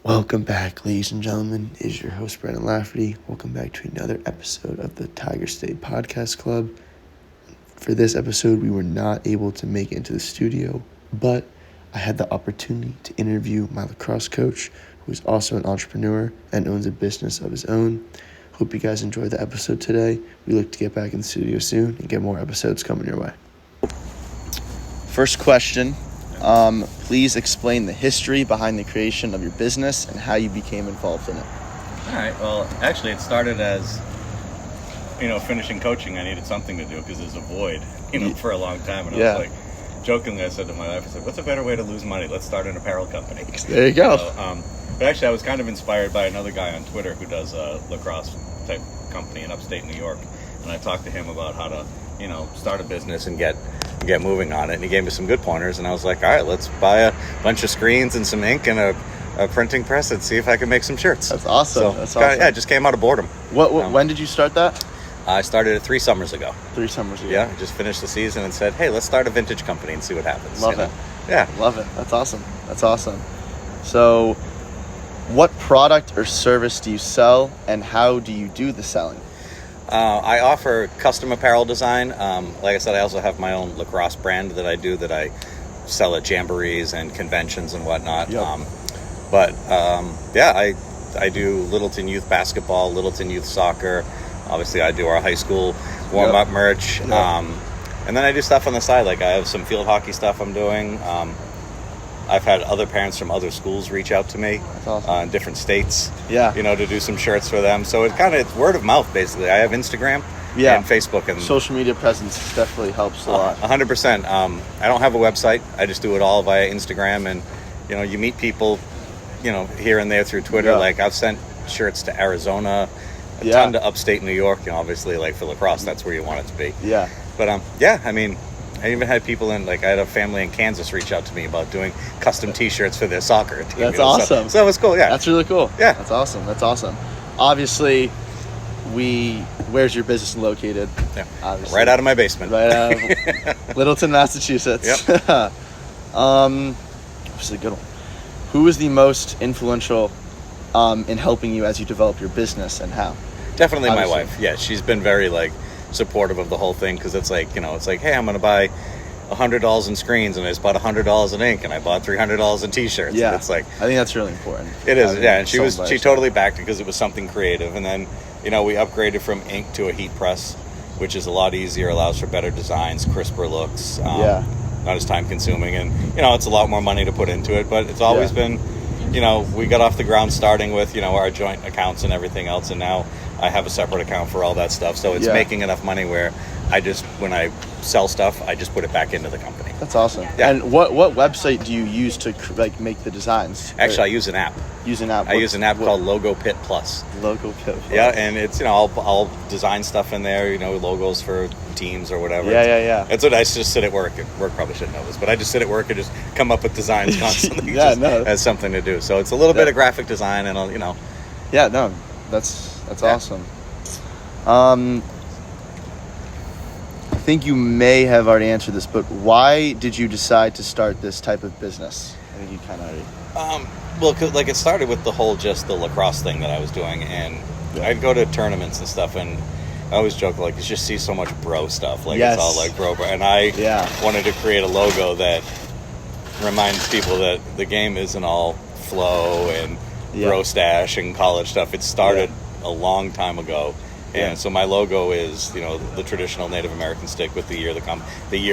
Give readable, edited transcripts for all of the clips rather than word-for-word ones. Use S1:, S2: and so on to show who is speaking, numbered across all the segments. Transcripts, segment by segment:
S1: Welcome back, ladies and gentlemen. It is your host, Brandon Lafferty. Welcome back to another episode of the Tiger State Podcast Club. For this episode, we were not able to make it into the studio, but I had the opportunity to interview my lacrosse coach, who is also an entrepreneur and owns a business of his own. Hope you guys enjoyed the episode today. We look to get back in the studio soon and get more episodes coming your way. First question. Please explain the history behind the creation of your business and how you became involved in it.
S2: All right. Well, actually, it started as, finishing coaching. I needed something to do because there's a void, for a long time. And I was like, jokingly, I said to my wife, I said, what's a better way to lose money? Let's start an apparel company.
S1: There you go.
S2: But actually, I was kind of inspired by another guy on Twitter who does a lacrosse type company in upstate New York. And I talked to him about how to, start a business and get moving on it, and he gave me some good pointers, and I was like, all right, let's buy a bunch of screens and some ink and a printing press and see if I can make some shirts.
S1: That's awesome.
S2: So,
S1: That's awesome.
S2: Yeah, it just came out of boredom.
S1: When did you start that?
S2: I started it 3 summers ago.
S1: 3 summers ago.
S2: Yeah, I just finished the season and said, hey, let's start a vintage company and see what happens.
S1: Love it.
S2: Yeah.
S1: Love it. That's awesome. So what product or service do you sell, and how do you do the selling?
S2: I offer custom apparel design. Like I said, I also have my own lacrosse brand that I do that I sell at jamborees and conventions and whatnot.
S1: Yep.
S2: I do Littleton youth basketball, Littleton youth soccer. Obviously, I do our high school warm-up merch.
S1: Yep.
S2: And then I do stuff on the side. Like I have some field hockey stuff I'm doing. I've had other parents from other schools reach out to me.
S1: That's awesome.
S2: In different states,
S1: Yeah.
S2: to do some shirts for them. So it's word of mouth, basically. I have Instagram and Facebook. And
S1: social media presence definitely helps a lot.
S2: 100%. I don't have a website. I just do it all via Instagram. And, you meet people, here and there through Twitter.
S1: Yeah.
S2: Like I've sent shirts to Arizona, a ton to upstate New York. Obviously, like for lacrosse, that's where you want it to be.
S1: Yeah.
S2: But, I even had people I had a family in Kansas reach out to me about doing custom T-shirts for their soccer team.
S1: That's awesome.
S2: So it was cool, yeah.
S1: That's really cool.
S2: Yeah.
S1: That's awesome. Obviously, where's your business located?
S2: Yeah.
S1: Obviously.
S2: Right out of my basement.
S1: Right out of Littleton, Massachusetts.
S2: Yep.
S1: Which is a good one. Who was the most influential in helping you as you develop your business, and how?
S2: Definitely
S1: Obviously.
S2: my wife. Yeah, she's been very supportive of the whole thing, because it's like, hey, I'm going to buy $100 in screens, and I just bought $100 in ink, and I bought $300 in T-shirts.
S1: Yeah,
S2: and it's like,
S1: I think that's really important.
S2: It is, yeah. And she totally backed it because it was something creative. And then, we upgraded from ink to a heat press, which is a lot easier, allows for better designs, crisper looks, not as time consuming, and it's a lot more money to put into it. But it's always been, we got off the ground starting with our joint accounts and everything else, and now I have a separate account for all that stuff. So it's making enough money where when I sell stuff, I just put it back into the company.
S1: That's awesome.
S2: Yeah.
S1: And what website do you use to make the designs?
S2: Actually, I use an app.
S1: I
S2: use an app called Logo Pit Plus.
S1: Logo Pit Plus.
S2: Yeah, and it's I'll design stuff in there, logos for teams or whatever.
S1: Yeah.
S2: That's what I just sit at work. Work probably shouldn't know this, but I just sit at work and just come up with designs constantly. Has something to do. So it's a little bit of graphic design, and
S1: Yeah, no, that's awesome. I think you may have already answered this, but why did you decide to start this type of business? I think you kind of already.
S2: Well, 'cause, it started with the whole just the lacrosse thing that I was doing, and I'd go to tournaments and stuff, and I always joke you just see so much bro stuff,
S1: Yes.
S2: It's all bro, and I wanted to create a logo that reminds people that the game isn't all flow and bro stash and college stuff. It started a long time ago. And so my logo is, the traditional Native American stick with the year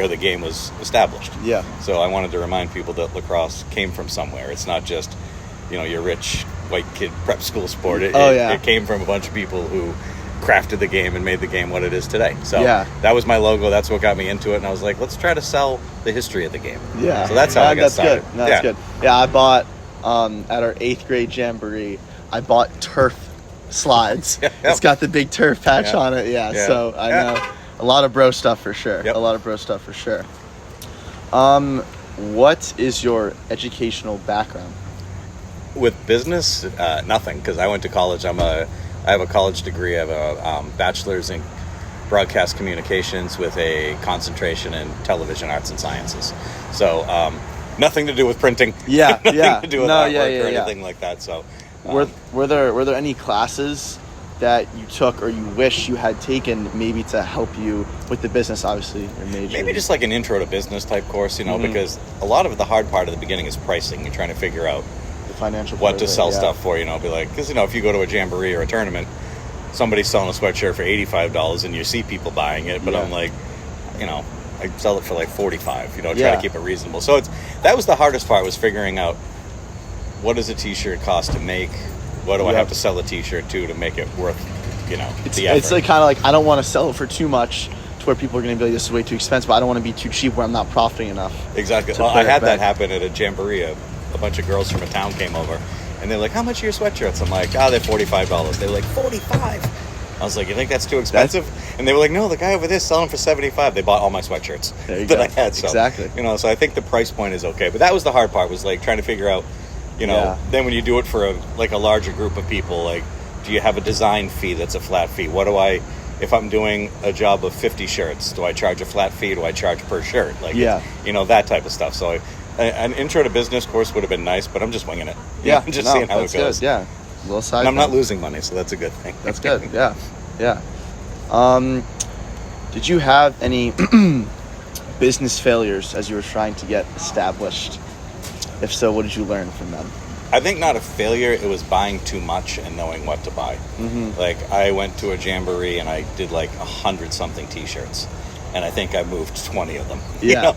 S2: the game was established.
S1: Yeah.
S2: So I wanted to remind people that lacrosse came from somewhere. It's not just, your rich white kid prep school sport. It came from a bunch of people who crafted the game and made the game what it is today. So that was my logo. That's what got me into it. And I was like, let's try to sell the history of the game.
S1: Yeah.
S2: So that's how I got started.
S1: Good. That's good. Yeah, I bought at our 8th grade jamboree, I bought turf slides. It's got the big turf patch on it. So I know a lot of bro stuff for sure. What is your educational background?
S2: With business, nothing, because I went to college. I have a college degree. I have a bachelor's in broadcast communications with a concentration in television arts and sciences. So nothing to do with printing.
S3: Yeah,
S2: nothing
S3: yeah.
S2: to do with artwork or anything like that. So,
S3: were there any classes that you took or you wish you had taken maybe to help you with the business? Obviously, your major.
S2: Maybe just like an intro to business type course, because a lot of the hard part at the beginning is pricing. You're trying to figure out
S3: the financial
S2: what to sell stuff for. Be like, because if you go to a jamboree or a tournament, somebody's selling a sweatshirt for $85 and you see people buying it, but I'm like, I sell it for like $45. Try to keep it reasonable. So that was the hardest part, was figuring out what does a t-shirt cost to make. What do I have to sell a t-shirt to make it worth, the effort?
S3: It's like kind of like, I don't want to sell it for too much to where people are going to be like, this is way too expensive, but I don't want to be too cheap where I'm not profiting enough.
S2: Exactly. Well, I had that happen at a jamboree. A bunch of girls from a town came over, and they're like, how much are your sweatshirts? I'm like, they're $45. They were like, $45? I was like, you think that's too expensive? And they were like, no, the guy over there selling for $75. They bought all my sweatshirts that I had. So,
S3: exactly.
S2: So I think the price point is okay. But that was the hard part, was like trying to figure out, then when you do it for a larger group of people, like, do you have a design fee that's a flat fee? If I'm doing a job of 50 shirts, do I charge a flat fee? Do I charge per shirt? Like, that type of stuff. So an intro to business course would have been nice, but I'm just winging it. Just seeing how it goes.
S3: Good. Yeah. A little side.
S2: And I'm not losing money, so that's a good thing.
S3: That's good. Yeah. Did you have any business failures as you were trying to get established? If so, what did you learn from them?
S2: I think not a failure. It was buying too much and knowing what to buy. Mm-hmm. Like, I went to a jamboree and I did like 100-something t-shirts, and I think I moved 20 of them.
S3: Yeah.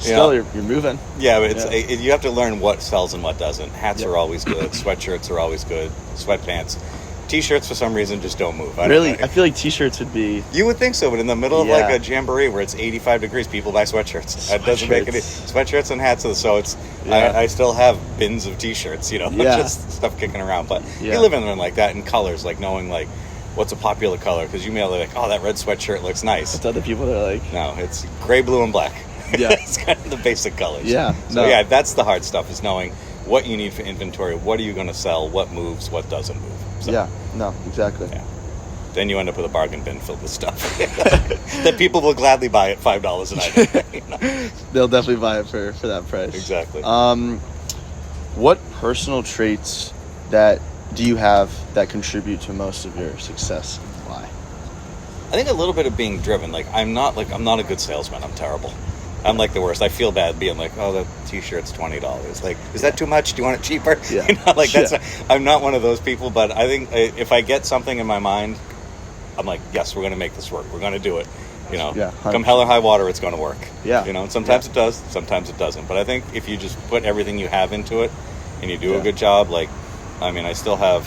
S3: You're moving.
S2: Yeah, but you have to learn what sells and what doesn't. Hats are always good. Sweatshirts are always good. Sweatpants. T-shirts, for some reason, just don't move.
S3: I feel like t-shirts would be...
S2: You would think so, but in the middle of like a jamboree where it's 85 degrees, people buy sweatshirts. That doesn't make any... Sweatshirts and hats, so it's... I still have bins of t-shirts, just stuff kicking around. But you live in them like that, in colors, like knowing like what's a popular color, because you may be like, oh, that red sweatshirt looks nice.
S3: But other people are like...
S2: No, it's gray, blue, and black.
S3: Yeah.
S2: It's kind of the basic colors.
S3: Yeah.
S2: So that's the hard stuff, is knowing what you need for inventory, what are you going to sell, what moves, what doesn't move. So,
S3: exactly.
S2: Yeah. Then you end up with a bargain bin filled with stuff that people will gladly buy at $5 an item.
S3: They'll definitely buy it for that price.
S2: Exactly.
S3: What personal traits that do you have that contribute to most of your success, and why?
S2: I think a little bit of being driven. Like, I'm not a good salesman. I'm terrible. I'm like the worst. I feel bad being like, oh, that t-shirt's $20. Like, is that too much? Do you want it cheaper?
S3: Yeah.
S2: I'm not one of those people, but I think if I get something in my mind, I'm like, yes, we're going to make this work. We're going to do it. Come hell or high water, it's going to work.
S3: Yeah.
S2: Sometimes it does, sometimes it doesn't. But I think if you just put everything you have into it and you do a good job, like, I still have,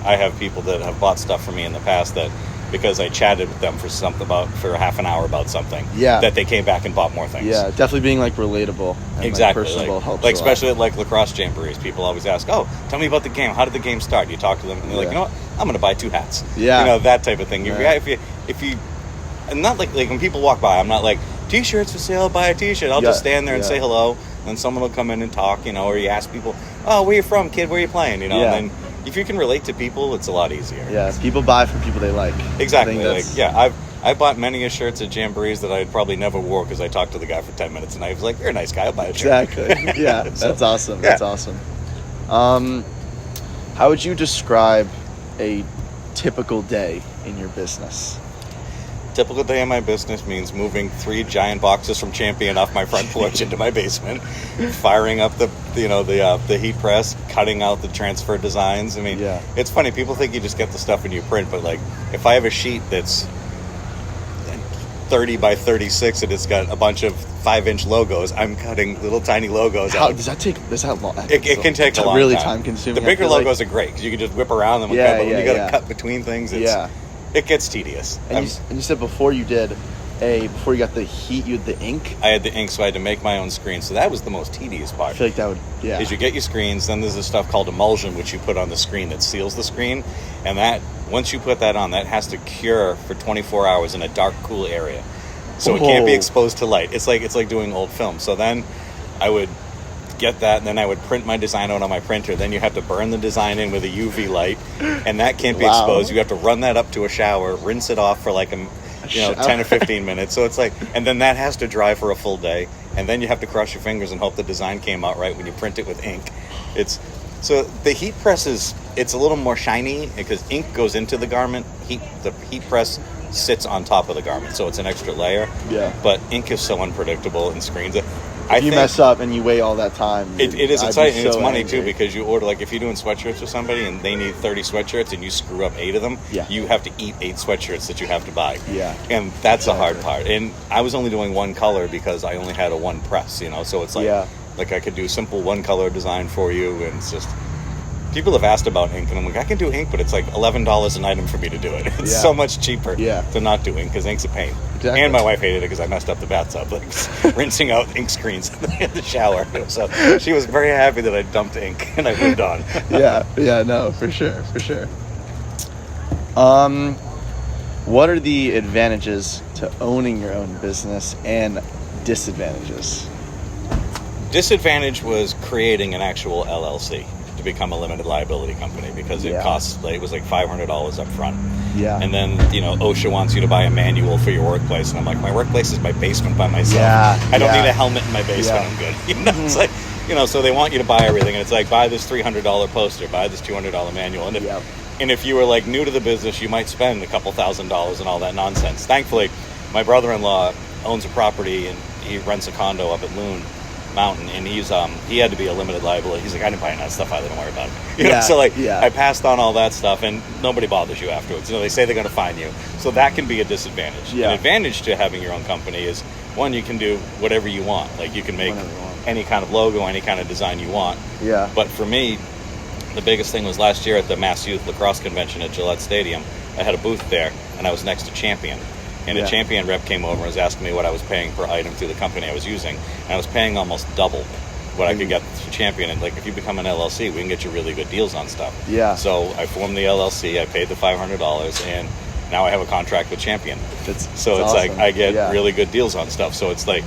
S2: I have people that have bought stuff from me in the past that, because I chatted with them for half an hour about something, that they came back and bought more things.
S3: Yeah, definitely being like relatable. And,
S2: exactly.
S3: Like, personable helps.
S2: Like, especially at like lacrosse jamborees, people always ask, "Oh, tell me about the game. How did the game start?" And you talk to them, and they're like, "You know what? I'm going to buy 2 hats."
S3: Yeah.
S2: That type of thing. If you, and not like when people walk by, I'm not like, "T-shirts for sale. Buy a T-shirt." I'll just stand there and say hello, and someone will come in and talk. Or you ask people, "Oh, where you from, kid? Where you playing?" And then, if you can relate to people, it's a lot easier.
S3: Yeah, people buy from people they like.
S2: Exactly. I bought many a shirts at jamborees that I probably never wore because I talked to the guy for 10 minutes and I was like, "You're a nice guy. I'll buy a shirt."
S3: Exactly. Yeah, that's awesome. That's awesome. How would you describe a typical day in your business?
S2: Typical day in my business means moving 3 giant boxes from Champion off my front porch into my basement, firing up the heat press, cutting out the transfer designs. It's funny. People think you just get the stuff and you print, but like, if I have a sheet that's 30 by 36 and it's got a bunch of 5-inch logos, I'm cutting little tiny logos out.
S3: Does that long?
S2: It can take a long
S3: really
S2: time
S3: consuming.
S2: The bigger logos are great because you can just whip around them. But when you got to cut between things, it gets tedious.
S3: And you said before you got the heat, you had the ink?
S2: I had the ink, so I had to make my own screen. So that was the most tedious part.
S3: I feel like that would,
S2: is you get your screens, then there's this stuff called emulsion, which you put on the screen that seals the screen. And that, once you put that on, that has to cure for 24 hours in a dark, cool area. So it can't be exposed to light. It's like doing old film. So then I would get that, and then I would print my design out on my printer. Then you have to burn the design in with a UV light, and that can't be exposed. You have to run that up to a shower, rinse it off for like 10 or 15 minutes. So it's like, and then that has to dry for a full day, and then you have to cross your fingers and hope the design came out right when you print it with ink. So the heat press it's a little more shiny because ink goes into the garment. The heat press sits on top of the garment, so it's an extra layer.
S3: Yeah.
S2: But ink is so unpredictable and screens it.
S3: If you mess up and you wait all that time,
S2: it is exciting. It's money too, because you order, like if you're doing sweatshirts with somebody and they need 30 sweatshirts and you screw up 8 of them, you have to eat 8 sweatshirts that you have to buy.
S3: Yeah.
S2: And that's the hard part. And I was only doing one color because I only had a one press, so it's like I could do simple one color design for you, and it's just, people have asked about ink, and I'm like, I can do ink, but it's like $11 an item for me to do it. It's so much cheaper to not do ink, because ink's a pain.
S3: Exactly.
S2: And my wife hated it because I messed up the bathtub, like rinsing out ink screens in the shower. So she was very happy that I dumped ink and I moved on.
S3: No, for sure. What are the advantages to owning your own business and disadvantages?
S2: Disadvantage was creating an actual LLC to become a limited liability company, because it costs, it was like $500 up front.
S3: Yeah.
S2: And then, OSHA wants you to buy a manual for your workplace. And I'm like, my workplace is my basement by myself.
S3: Yeah.
S2: I don't need a helmet in my basement. I'm good. It's like, so they want you to buy everything. And it's like, buy this $300 poster, buy this $200 manual. And if you were like new to the business, you might spend a couple $1,000s and all that nonsense. Thankfully, my brother-in-law owns a property and he rents a condo up at Loon Mountain, and he had to be a limited liability. He's like, I didn't buy any of that stuff either, don't worry about it. So I passed on all that stuff, and nobody bothers you afterwards. They say they're going to fine you, so that can be a disadvantage. An advantage to having your own company is, one, you can do whatever you want. Like, you can make any kind of logo, any kind of design you want. But for me, the biggest thing was last year at the Mass Youth Lacrosse Convention at Gillette Stadium. I had a booth there, and I was next to Champion. And a Champion rep came over and was asking me what I was paying per item through the company I was using. And I was paying almost double what I could get through Champion. And, like, if you become an LLC, we can get you really good deals on stuff. So I formed the LLC. I paid the $500, and now I have a contract with Champion. It's awesome. Like I get really good deals on stuff. So it's like,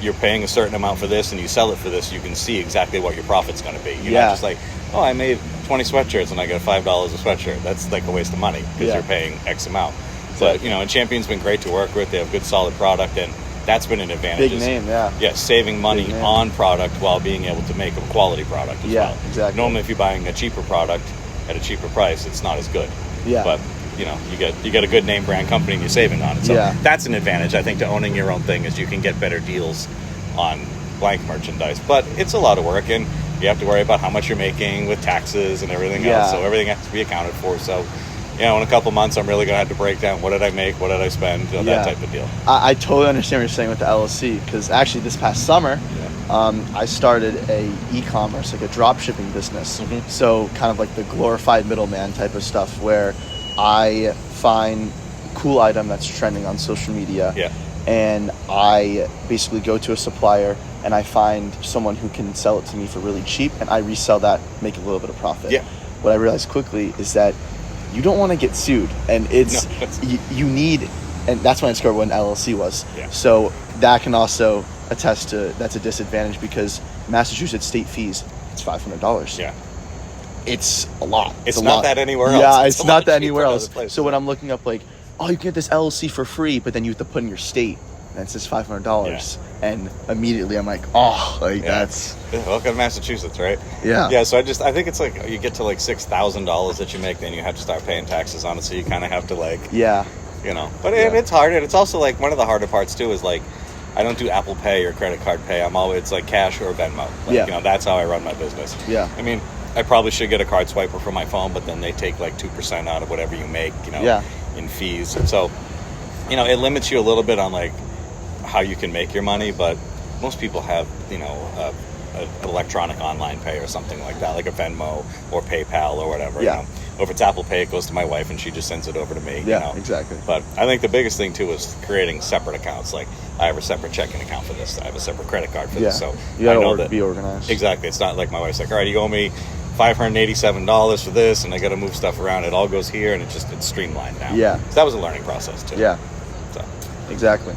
S2: you're paying a certain amount for this and you sell it for this, you can see exactly what your profit's going to be. You're not just like, oh, I made 20 sweatshirts and I got $5 a sweatshirt. That's like a waste of money, because you're paying X amount. But, and Champion's been great to work with. They have good, solid product, and that's been an advantage.
S3: Big name,
S2: saving money on product while being able to make a quality product as well.
S3: Exactly.
S2: Normally, if you're buying a cheaper product at a cheaper price, it's not as good. But, you get a good name brand company and you're saving on it. So that's an advantage, I think, to owning your own thing, is you can get better deals on blank merchandise. But it's a lot of work, and you have to worry about how much you're making with taxes and everything else. So everything has to be accounted for. So, in a couple months, I'm really going to have to break down, what did I make, what did I spend, that type of deal.
S3: I totally understand what you're saying with the LLC, because actually this past summer, I started a e-commerce, like a drop shipping business. So kind of like the glorified middleman type of stuff, where I find a cool item that's trending on social media, and I basically go to a supplier and I find someone who can sell it to me for really cheap, and I resell that, make a little bit of profit. What I realized quickly is that you don't want to get sued, and it's you need, and that's when I discovered what an LLC was. So that can also attest to, that's a disadvantage, because Massachusetts state fees, it's $500. It's a lot.
S2: It's not that anywhere else.
S3: It's not that anywhere else. So when I'm looking up, like, oh, you can get this LLC for free, but then you have to put in your state, and it says $500, and immediately I'm like, oh, like that's.
S2: Welcome to Massachusetts, right? So I think it's like, you get to like $6,000 that you make, then you have to start paying taxes on it. So you kind of have to like, But it's hard, and it's also like, one of the harder parts too is like, I don't do Apple Pay or credit card pay. I'm always, it's like cash or Venmo. Like, that's how I run my business. I mean, I probably should get a card swiper for my phone, but then they take like 2% out of whatever you make, in fees. And so, it limits you a little bit on like how you can make your money, but most people have, an electronic online pay or something like that, like a Venmo or PayPal or whatever. Or if it's Apple Pay, it goes to my wife and she just sends it over to me.
S3: Exactly.
S2: But I think the biggest thing too is creating separate accounts. Like, I have a separate checking account for this. I have a separate credit card for this. So
S3: you gotta be organized.
S2: Exactly. It's not like my wife's like, all right, you owe me $587 for this, and I got to move stuff around. It all goes here, and it's streamlined now. So that was a learning process too. So.
S3: Exactly.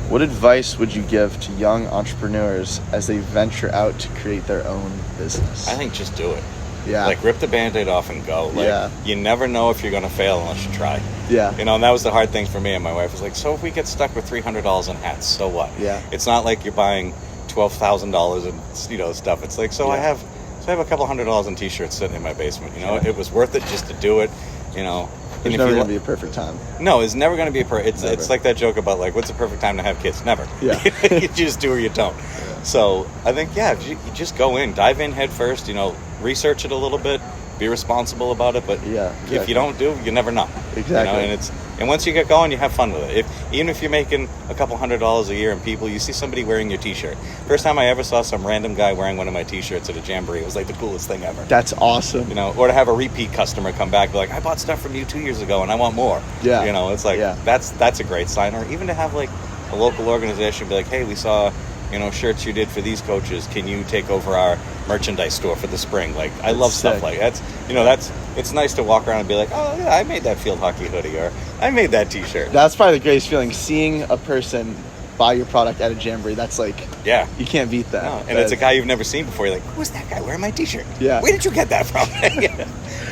S3: What advice would you give to young entrepreneurs as they venture out to create their own business?
S2: I think just do it.
S3: Yeah.
S2: Like, rip the Band-Aid off and go. Like, you never know if you're going to fail unless you try.
S3: Yeah.
S2: You know, and that was the hard thing for me and my wife. Was like, so if we get stuck with $300 in hats, so what?
S3: Yeah.
S2: It's not like you're buying $12,000 in, you know, stuff. It's like, I have a couple $100 in T-shirts sitting in my basement. You know, it was worth it just to do it. You know,
S3: there's never going to be a perfect time.
S2: No, it's never going to be a perfect. It's like that joke about like, what's the perfect time to have kids? Never.
S3: Yeah.
S2: You just do or you don't. Yeah. So I think you just go in, dive in head first. You know, research it a little bit, be responsible about it. But if you don't do, you never know.
S3: Exactly.
S2: You know, and once you get going, you have fun with it. Even if you're making a couple $100 a year, and you see somebody wearing your T-shirt. First time I ever saw some random guy wearing one of my T-shirts at a jamboree, it was like the coolest thing ever.
S3: That's awesome.
S2: You know, or to have a repeat customer come back, be like, I bought stuff from you 2 years ago, and I want more.
S3: Yeah.
S2: You know, it's like that's a great sign. Or even to have like a local organization be like, hey, we saw, you know, shirts you did for these coaches. Can you take over our merchandise store for the spring? Like, I love stuff like that. You know, it's nice to walk around and be like, oh, yeah, I made that field hockey hoodie, or I made that T-shirt.
S3: That's probably the greatest feeling, seeing a person buy your product at a jamboree. That's like, you can't beat that.
S2: No, and it's a guy you've never seen before. You're like, who's that guy wearing my T-shirt?
S3: Yeah.
S2: Where did you get that from?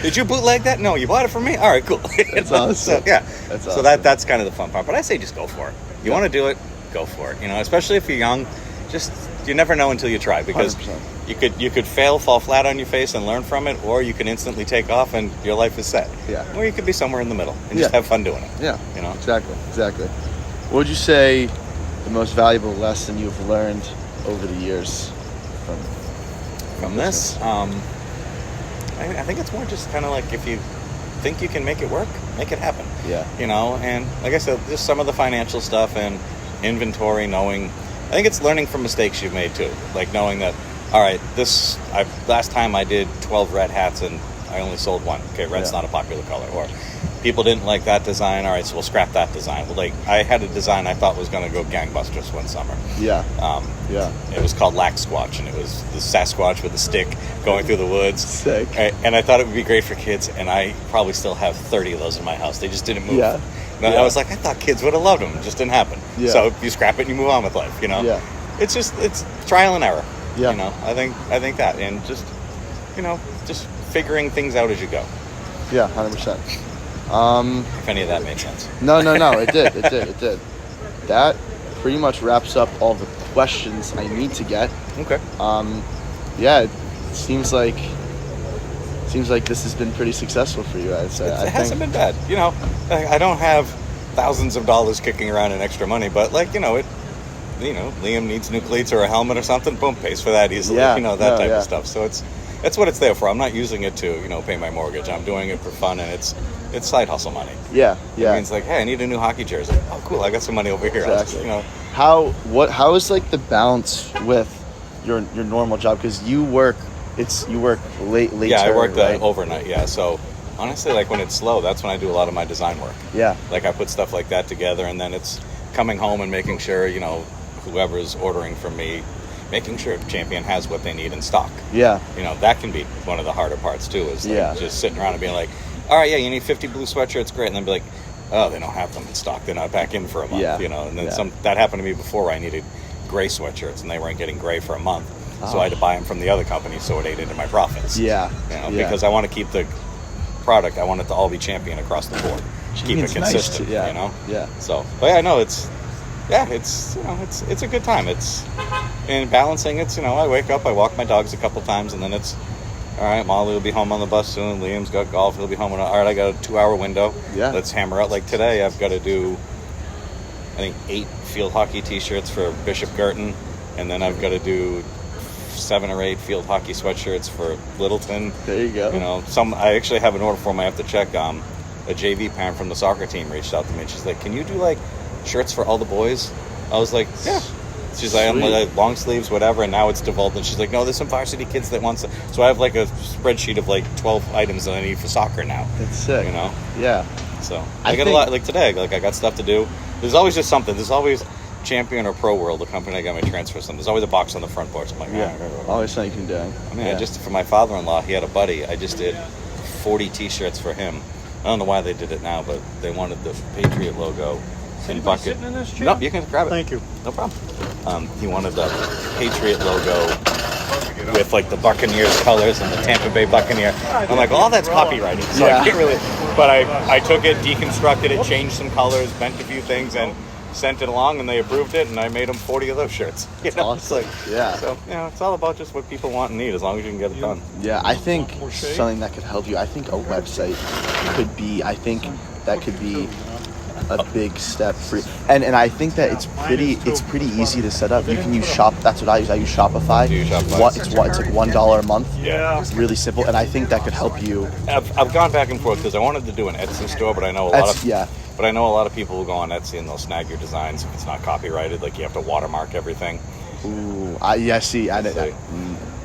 S2: Did you bootleg that? No, you bought it from me? All right, cool.
S3: That's awesome.
S2: So,
S3: That's awesome.
S2: So that's kind of the fun part. But I say just go for it. You want to do it, go for it. You know, especially if you're young, you never know until you try, because
S3: 100%.
S2: you could fail, fall flat on your face and learn from it, or you can instantly take off and your life is set.
S3: Yeah.
S2: Or you could be somewhere in the middle and just have fun doing it.
S3: Yeah.
S2: You know?
S3: Exactly. What would you say the most valuable lesson you've learned over the years from
S2: this? I think it's more just kind of like, if you think you can make it work, make it happen.
S3: Yeah.
S2: You know, and like I said, just some of the financial stuff and inventory, I think it's learning from mistakes you've made too. Like knowing that, all right, last time I did 12 red hats and I only sold one. Okay, red's not a popular color. Or people didn't like that design. All right, so we'll scrap that design. Well, like, I had a design I thought was going to go gangbusters one summer.
S3: Yeah.
S2: It was called Lack Squatch, and it was the Sasquatch with a stick going through the woods.
S3: Sick.
S2: And I thought it would be great for kids, and I probably still have 30 of those in my house. They just didn't move.
S3: Yeah.
S2: I was like, I thought kids would have loved them. It just didn't happen.
S3: Yeah.
S2: So you scrap it and you move on with life, you know?
S3: Yeah.
S2: It's trial and error.
S3: Yeah.
S2: You know, I think that, and just, you know, just figuring things out as you go.
S3: Yeah, 100%.
S2: If any of that made sense.
S3: No, it did. That pretty much wraps up all the questions I need to get.
S2: Okay.
S3: It seems like this has been pretty successful for you. It
S2: hasn't been bad. You know, I don't have thousands of dollars kicking around in extra money, but like, you know, Liam needs new cleats or a helmet or something, boom, pays for that easily.
S3: Yeah,
S2: you know, that type of stuff. So that's what it's there for. I'm not using it to, you know, pay my mortgage. I'm doing it for fun, and it's side hustle money.
S3: Yeah.
S2: It means like, hey, I need a new hockey jersey. Oh, cool, I got some money over here.
S3: Exactly.
S2: You know,
S3: how is like the balance with your normal job? Because you work late.
S2: Yeah, I work overnight. Yeah, so honestly, like when it's slow, that's when I do a lot of my design work.
S3: Yeah.
S2: Like I put stuff like that together, and then it's coming home and making sure, you know, whoever's ordering from me, making sure Champion has what they need in stock.
S3: Yeah.
S2: You know, that can be one of the harder parts too, is like just sitting around and being like, all right, yeah, you need 50 blue sweatshirts, great. And then be like, oh, they don't have them in stock. They're not back in for a month, you know. And then that happened to me before, where I needed gray sweatshirts and they weren't getting gray for a month. So I had to buy them from the other company, so it ate into my profits.
S3: Yeah.
S2: You know, because I want to keep the product, I want it to all be Champion across the board. Keep it consistent,
S3: nice
S2: you know?
S3: Yeah.
S2: So, but yeah, no, it's you know, it's a good time. And balancing, you know, I wake up, I walk my dogs a couple times, and then it's, all right, Molly will be home on the bus soon. Liam's got golf. He'll be home. All right, I got a 2-hour window.
S3: Yeah.
S2: Let's hammer out. Like today, I've got to do, I think, 8 field hockey T-shirts for Bishop Girton, and then I've got to do 7 or 8 field hockey sweatshirts for Littleton.
S3: There you go.
S2: You know, I actually have an order form I have to check. A JV parent from the soccer team reached out to me, and she's like, "Can you do like shirts for all the boys?" I was like, "Yeah." She's like, I'm like long sleeves, whatever, and now it's devolved. And she's like, no, there's some varsity kids that want some. So I have like a spreadsheet of like 12 items that I need for soccer now.
S3: That's sick.
S2: You know?
S3: Yeah.
S2: So I got a lot, like today, like I got stuff to do. There's always just something. There's always Champion or Pro World, the company I got my transfer from. There's always a box on the front porch. I'm like,
S3: always something you can do.
S2: I mean, just for my father-in-law, he had a buddy. I just did 40 T-shirts for him. I don't know why they did it now, but they wanted the Patriot logo. And bucket.
S4: Sitting in this chair?
S2: No, you can grab it.
S4: Thank you.
S2: No problem. He wanted the Patriot logo with like the Buccaneers colors and the Tampa Bay Buccaneer. I'm like, all that's copyrighted, so I can't really. But I took it, deconstructed it, changed some colors, bent a few things, and sent it along, and they approved it, and I made them 40 of those shirts. You know?
S3: Awesome.
S2: So it's all about just what people want and need, as long as you can get it done.
S3: Yeah, I think something that could help you. I think a website could be. I think that could be a big step for you. And I think that it's pretty easy to set up. You can use That's what I use. I use Shopify.
S2: Do you use Shopify?
S3: It's like $1 a month.
S2: Yeah.
S3: It's really simple, and I think that could help you.
S2: I've gone back and forth because I wanted to do an Etsy store, but I know a lot of people will go on Etsy and they'll snag your designs if it's not copyrighted. Like you have to watermark everything.
S3: Ooh, see.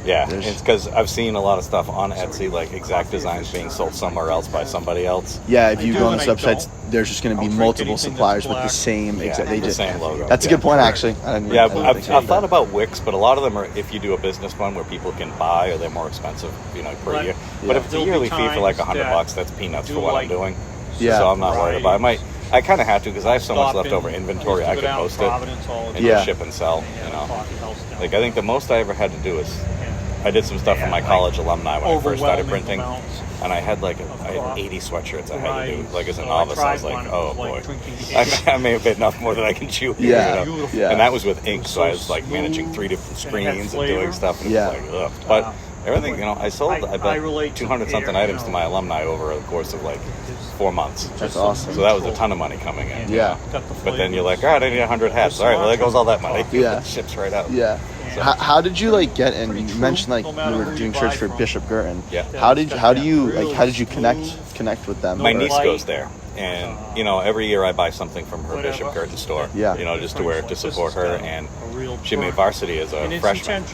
S2: It's because I've seen a lot of stuff on Etsy, like exact designs being sold somewhere else by somebody else.
S3: Yeah, if you go on the websites, there's just going to be multiple suppliers with the same
S2: same logo.
S3: That's a good point, actually.
S2: I've thought about Wix, but a lot of them are if you do a business one where people can buy, or they're more expensive, per year. But if it's a yearly fee for like $100, that's peanuts for what I'm doing.
S3: Yeah.
S2: So I'm not worried about it. I kind of have to because I have so much leftover inventory. I could post it and just ship and sell. Like I think the most I ever had to do is I did some stuff for my college alumni when I first started printing, and I had 80 sweatshirts I had to do. Like as a novice, I was like, oh boy, I may have bitten off more than I can chew here. And that was with ink, so I was like managing 3 different screens and doing stuff, and it was like, ugh. But everything, I sold about 200 something items to my alumni over the course of 4 months.
S3: That's awesome.
S2: So that was a ton of money coming in.
S3: Yeah.
S2: But then you're like, all right, I need 100 hats. All right, well there goes all that money.
S3: Yeah.
S2: It ships right out.
S3: Yeah. So. How did you get in? You mentioned you were doing shirts for Bishop Girton.
S2: Yeah.
S3: How did you connect with them?
S2: My niece goes there, and every year I buy something from her Bishop Girton store.
S3: Yeah.
S2: Just to wear to support her, and she made varsity as a freshman,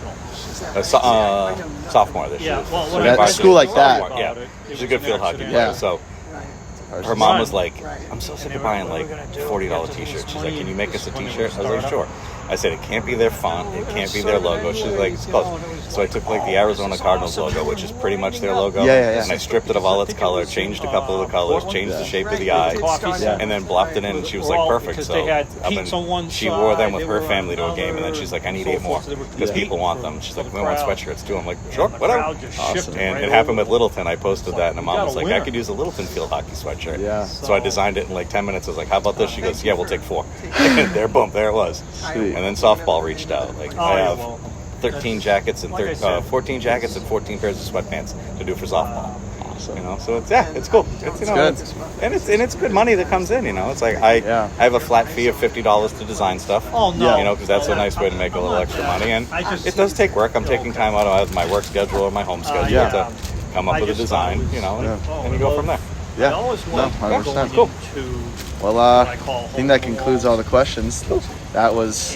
S2: sophomore this year.
S3: So at a school like that.
S2: Yeah, she's a good field hockey player. So her mom was like, I'm so sick of buying $40 t-shirts. She's like, can you make us a t-shirt? I was like, sure. I said, it can't be their font, it can't be their logo. She's like, it's close. So I took the Arizona Cardinals logo, which is pretty much their logo, and I stripped it of all its color, changed a couple of the colors, changed the shape of the eye, and then blocked it in, and she was like, perfect. So she wore them with her family to a game, and then she's like, I need 8 more, because people want them. She's like, we want sweatshirts too. I'm like, sure, whatever. Awesome. And it happened with Littleton. I posted that, and the mom was like, I could use a Littleton field hockey sweatshirt.
S3: Yeah.
S2: So I designed it in 10 minutes. I was like, how about this? She goes, yeah, we'll take 4. And there it was.
S3: Sweet.
S2: And then softball reached out. I have 13 jackets and 14 jackets and 14 pairs of sweatpants to do for softball.
S3: Awesome.
S2: So it's cool. It's
S3: good.
S2: It's good money that comes in. It's like I have a flat fee of $50 to design stuff.
S4: Oh no.
S2: Because that's a nice way to make a little extra money, and it does take work. I'm taking time out of my work schedule or my home schedule to come up with a design. And you go from there.
S3: Yeah. No, 100%.
S2: Cool.
S3: Well, I think that concludes all the questions. That was